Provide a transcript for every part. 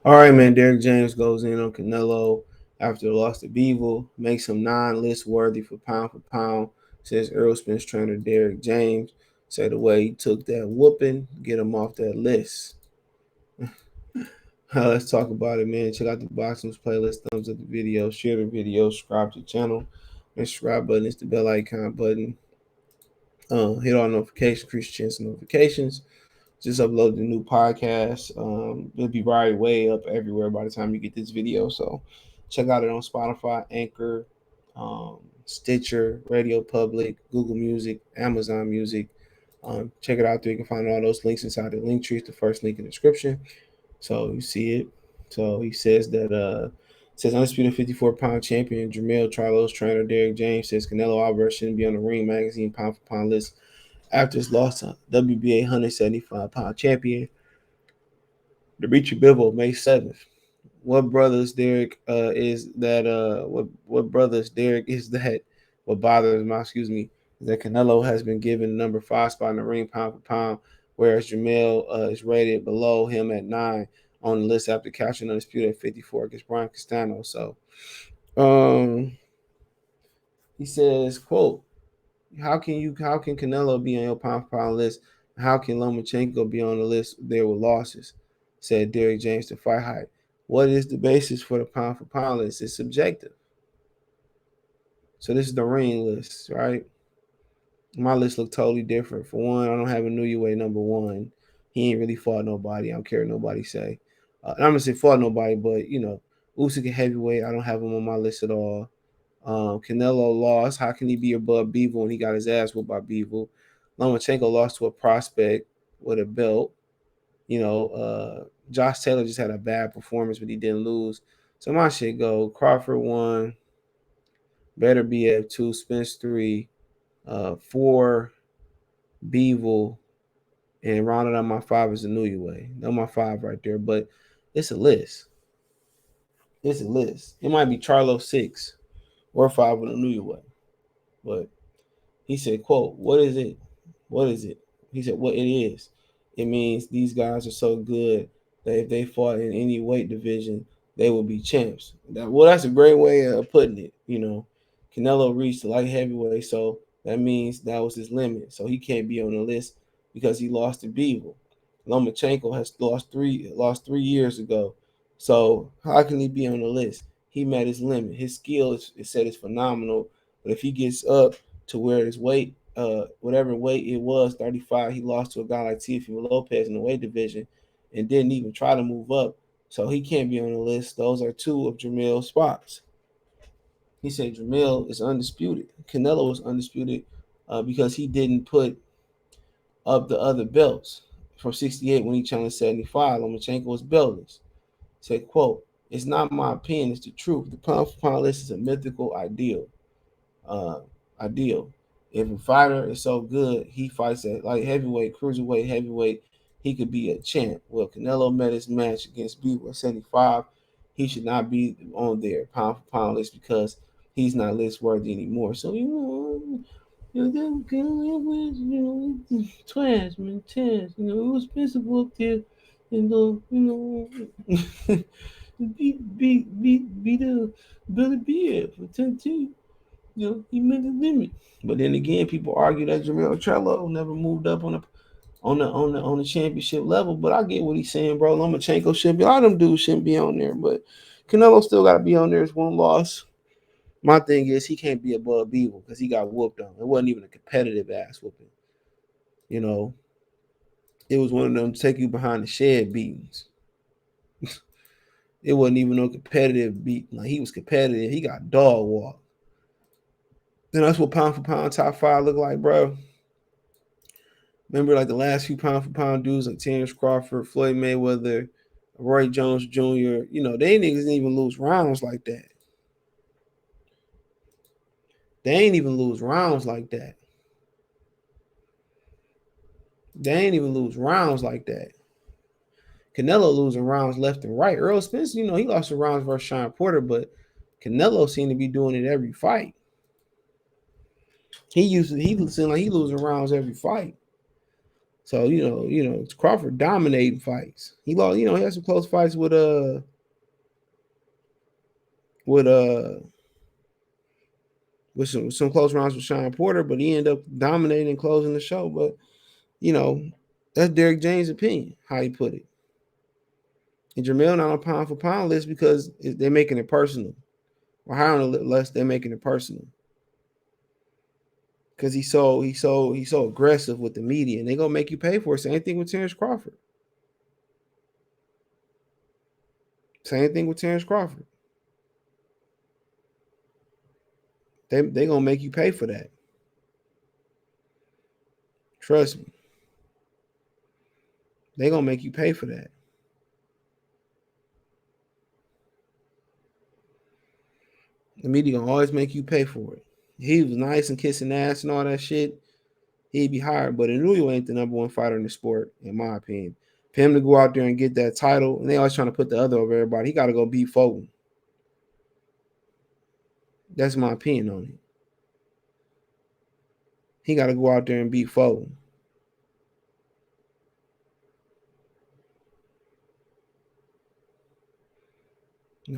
All right, man. Derrick James goes in on Canelo after the loss to Beevil, makes him non-list worthy for pound. Says Errol Spence trainer Derrick James said the way he took that whooping, get him off that list. Let's talk about it, man. Check out the Boxing's playlist, thumbs up the video, share the video, subscribe to the channel. And subscribe button is the bell icon button. Hit all notifications, increase your chance of notifications. Just upload the new podcast. It'll be right way up everywhere by the time you get this video. So check out it on Spotify, Anchor, Stitcher, Radio Public, Google Music, Amazon Music. Check it out there. You can find all those links inside the link tree. It's the first link in the description. So you see it. So he says that says undisputed 54-pound champion Jermell Charlo's trainer Derrick James says Canelo Alvarez shouldn't be on the Ring Magazine pound for pound list after his loss to WBA 175-pound champion Dimitri Bivol May 7th. What brothers Derrick is that what brothers Derrick is that what bothers my is that Canelo has been given number 5 spot in the ring pound for pound, whereas Jermell is rated below him at 9 on the list after catching undisputed at 54 against Brian Castano. So he says, quote, how can Canelo be on your pound for pound list? How can Lomachenko be on the list there with losses? Said Derrick James to Fight Hype. What is the basis for the pound for pound list? It's subjective. So this is the ring list, right? My list look totally different. For one, I don't have a New Way number 1. He ain't really fought nobody. I don't care what nobody say. I'm gonna say fought nobody, but Usyk heavyweight. I don't have him on my list at all. Canelo lost. How can he be above Bivol when he got his ass whooped by Bivol? Lomachenko lost to a prospect with a belt. Josh Taylor just had a bad performance, but he didn't lose. So my shit go Crawford 1, Better BF 2, Spence 3, 4, Bivol, and rounded out my 5 is the New Way. That's my 5 right there, but it's a list. It's a list. It might be Charlo 6 or 5 with a New Way, but he said, quote, what is it? What is it? He said, what it is. It means these guys are so good that if they fought in any weight division, they will be champs. That's a great way of putting it. Canelo reached the light heavyweight, so that means that was his limit. So he can't be on the list because he lost to Bivol. Lomachenko has lost 3 years ago. So how can he be on the list? He met his limit. His skill is said is phenomenal, but if he gets up to where his weight, whatever weight it was, 35, he lost to a guy like Teofimo Lopez in the weight division and didn't even try to move up. So he can't be on the list. Those are 2 of Jermell's spots. He said Jermell is undisputed. Canelo is undisputed because he didn't put up the other belts. From 68 when he challenged 75, Lomachenko was beltless. Said, quote, it's not my opinion, it's the truth. The pound for pound list is a mythical ideal. Ideal. If a fighter is so good, he fights at light heavyweight, cruiserweight, heavyweight, he could be a champ. Well, Canelo met his match against Bivol at 75. He should not be on there pound for pound list because he's not list worthy anymore. So trash, man, trash. It was expensive up there, and beat Billy Beard for 10-2. He met the limit. But then again, people argue that Jermell Charlo never moved up on the championship level. But I get what he's saying, bro. Lomachenko should be. All them dudes shouldn't be on there, but Canelo still got to be on there as one loss. My thing is he can't be above Bivol because he got whooped on. It wasn't even a competitive ass whooping. It was one of them take you behind the shed beatings. It wasn't even no competitive beat. Like he was competitive. He got dog walk. And that's what pound for pound top 5 look like, bro. Remember, like the last few pound for pound dudes like Terrence Crawford, Floyd Mayweather, Roy Jones Jr. They niggas didn't even lose rounds like that. They ain't even lose rounds like that. They ain't even lose rounds like that. Canelo losing rounds left and right. Errol Spence, he lost the rounds versus Sean Porter, but Canelo seemed to be doing it every fight. He seemed like he losing rounds every fight. So Crawford dominating fights. He lost. He had some close fights with with some close rounds with Sean Porter, but he ended up dominating and closing the show. But that's Derrick James' opinion, how he put it. And Jermell not on pound for pound list because they're making it personal. Or higher on the list, they're making it personal. Because he's so aggressive with the media, and they're gonna make you pay for it. Same thing with Terrence Crawford. Same thing with Terrence Crawford. They gonna make you pay for that. Trust me. They gonna make you pay for that. The media gonna always make you pay for it. He was nice and kissing ass and all that shit. He'd be hired, but Inouye ain't the number one fighter in the sport, in my opinion. For him to go out there and get that title, and they always trying to put the other over everybody, he got to go beat Foden. That's my opinion on it. He got to go out there and beat Foden.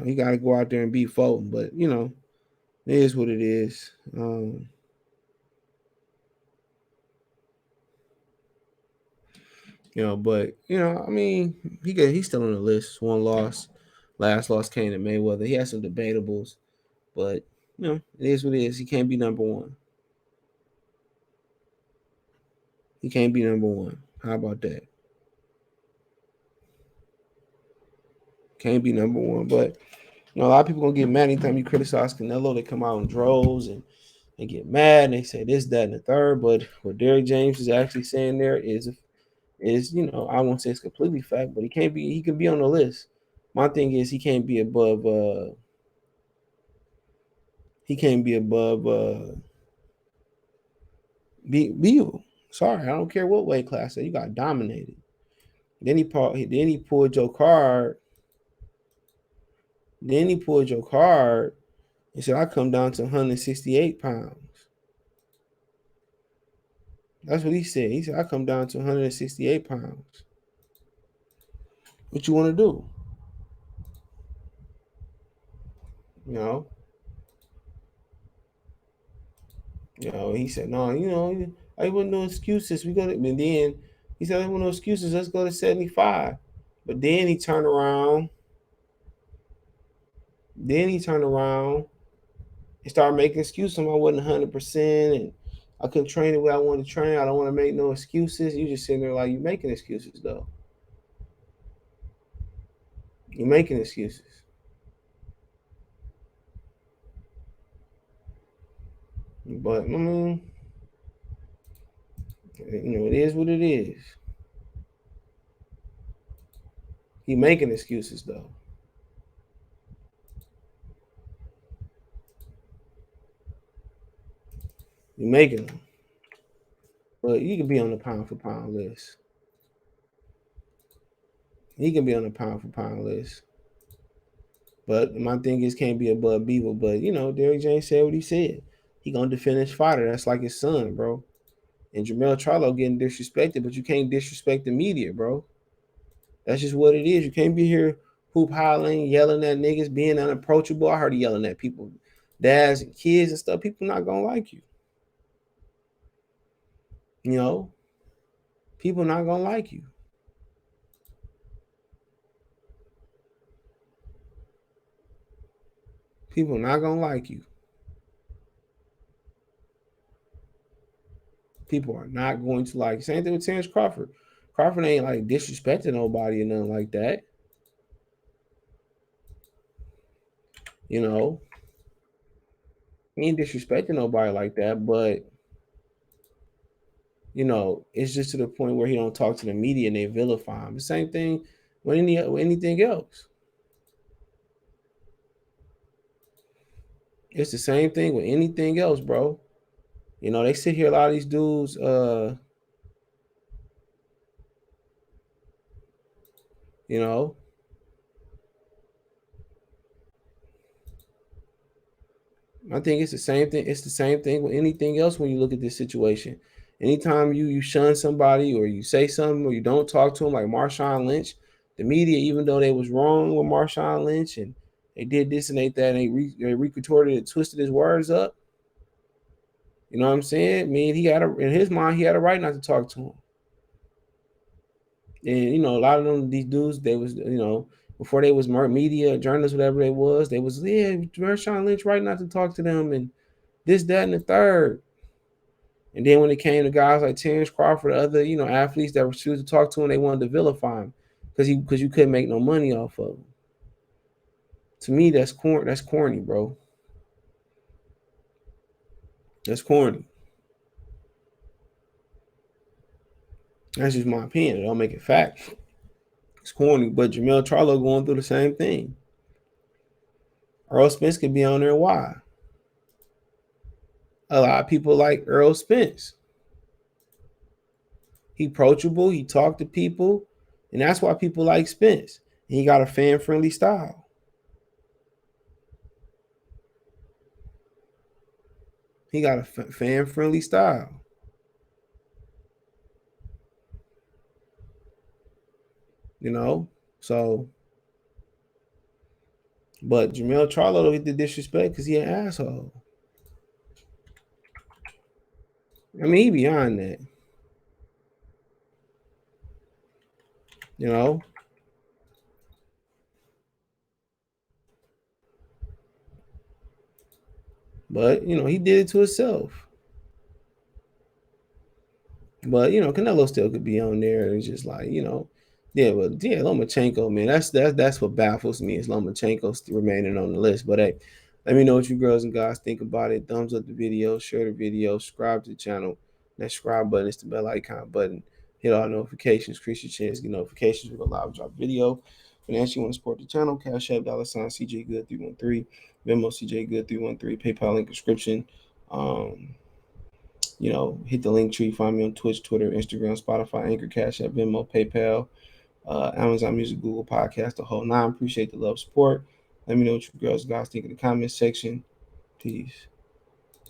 He got to go out there and beat Foden. But it is what it is. But I mean, he's still on the list. One loss, last loss came to Mayweather. He has some debateables, but it is what it is. He can't be number one. He can't be number one. How about that? Can't be number one. But a lot of people gonna get mad anytime you criticize Canelo. They come out in droves and they get mad and they say this, that, and the third. But what Derrick James is actually saying there is I won't say it's completely fact, but he can be on the list. My thing is he can't be above Beal. Sorry, I don't care what weight class that you got dominated. Then he pulled your card. Then he pulled your card and said I come down to 168 pounds. That's what he said. He said I come down to 168 pounds. What you want to do? You know, he said, no, I want no excuses. We got it. And then he said, I want no excuses. Let's go to 75. But then he turned around. And started making excuses. I wasn't 100%, and I couldn't train the way I wanted to train. I don't want to make no excuses. You just sitting there like you making excuses though. You're making excuses. But I mean, it is what it is. He making excuses though. You making them. But you can be on the pound for pound list. He can be on the pound for pound list. But my thing is can't be above Beaver. But Derrick James said what he said. He gonna defend his fighter. That's like his son, bro. And Jermell Charlo getting disrespected, but you can't disrespect the media, bro. That's just what it is. You can't be here hoop hollering, yelling at niggas, being unapproachable. I heard he yelling at people, dads and kids and stuff. People not gonna like you. People not gonna like you. People not gonna like you. People are not going to like you. Same thing with Terrence Crawford. Crawford ain't like disrespecting nobody or nothing like that. You know, he ain't disrespecting nobody like that, but it's just to the point where he don't talk to the media and they vilify him. The same thing with anything else. It's the same thing with anything else, bro. They sit here, a lot of these dudes, you know, I think it's the same thing. It's the same thing with anything else when you look at this situation. Anytime you shun somebody or you say something or you don't talk to them, like Marshawn Lynch, the media, even though they was wrong with Marshawn Lynch and they did this and they that, and they recontorted and twisted his words up. You know what I'm saying? I mean, in his mind, he had a right not to talk to him. And you know, a lot of them, these dudes, they was, you know, before they was media journalists, whatever they was Marshawn Lynch right not to talk to them and this, that, and the third. And then when it came to guys like Terrence Crawford, other, you know, athletes that refused to talk to him, they wanted to vilify him because you couldn't make no money off of him. To me, that's corny. That's corny, bro. That's corny. That's just my opinion. It don't make it fact. It's corny. But Jermell Charlo going through the same thing. Errol Spence could be on there. Why? A lot of people like Errol Spence. He approachable. He talk to people, and that's why people like Spence. And he got a fan friendly style. He got a fan friendly style. You know, so. But Jermell Charlo don't get the disrespect because he an asshole. I mean, he beyond that. You know, but you know he did it to himself. But you know, Canelo still could be on there. It's just like, you know, yeah, but yeah, Lomachenko, man, that's what baffles me is Lomachenko still remaining on the list. But hey, let me know what you girls and guys think about it. Thumbs up the video, share the video, subscribe to the channel. That subscribe button is the bell icon button. Hit all notifications, increase your chance to get notifications. We go live drop video. Financially, want to support the channel? Cash App $ CJ Good 313, Venmo CJ Good 313, PayPal link description. You know, hit the link tree. Find me on Twitch, Twitter, Instagram, Spotify, Anchor, Cash App, Venmo, PayPal, Amazon Music, Google Podcast, the whole nine. Appreciate the love, support. Let me know what you girls guys think in the comment section. Peace.